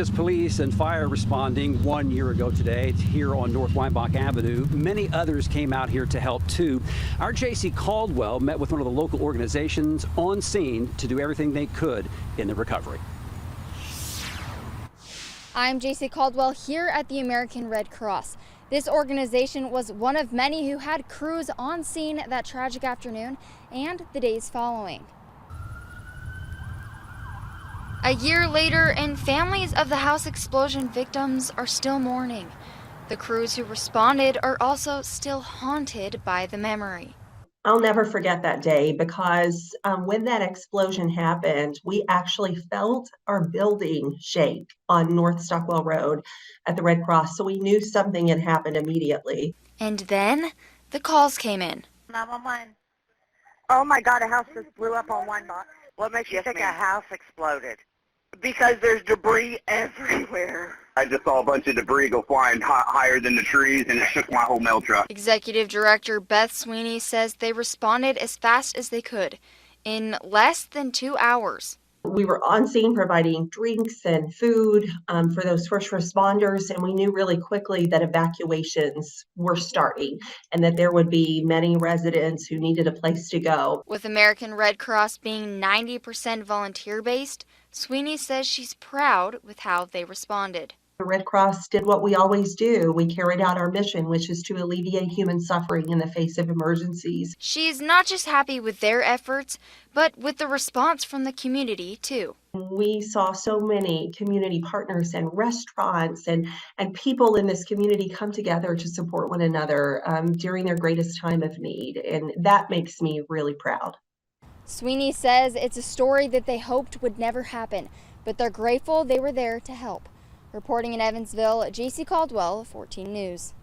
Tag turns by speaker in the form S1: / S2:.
S1: just police and fire responding 1 year ago today. It's here on North Weinbach Avenue. Many others came out here to help too. Our J.C. Caldwell met with one of the local organizations on scene to do everything they could in the recovery.
S2: I'm J.C. Caldwell here at the American Red Cross. This organization was one of many who had crews on scene that tragic afternoon and the days following. A year later, and families of the house explosion victims are still mourning. The crews who responded are also still haunted by the memory.
S3: I'll never forget that day because when that explosion happened, we actually felt our building shake on North Stockwell Road at the Red Cross, so we knew something had happened immediately.
S2: And then the calls came in.
S4: 911. Oh my God, a house just blew up on Weinbach.
S5: What makes you think a house exploded? Because there's debris everywhere.
S6: I just saw a bunch of debris go flying higher than the trees, and it shook my whole mail truck.
S2: Executive Director Beth Sweeney says they responded as fast as they could, in less than 2 hours.
S3: We were on scene providing drinks and food for those first responders, and we knew really quickly that evacuations were starting and that there would be many residents who needed a place to go.
S2: With American Red Cross being 90% volunteer-based, Sweeney says she's proud with how they responded.
S3: The Red Cross did what we always do. We carried out our mission, which is to alleviate human suffering in the face of emergencies.
S2: She's not just happy with their efforts, but with the response from the community, too.
S3: We saw so many community partners and restaurants and people in this community come together to support one another during their greatest time of need, and that makes me really proud.
S2: Sweeney says it's a story that they hoped would never happen, but they're grateful they were there to help. Reporting in Evansville, J.C. Caldwell, 14 News.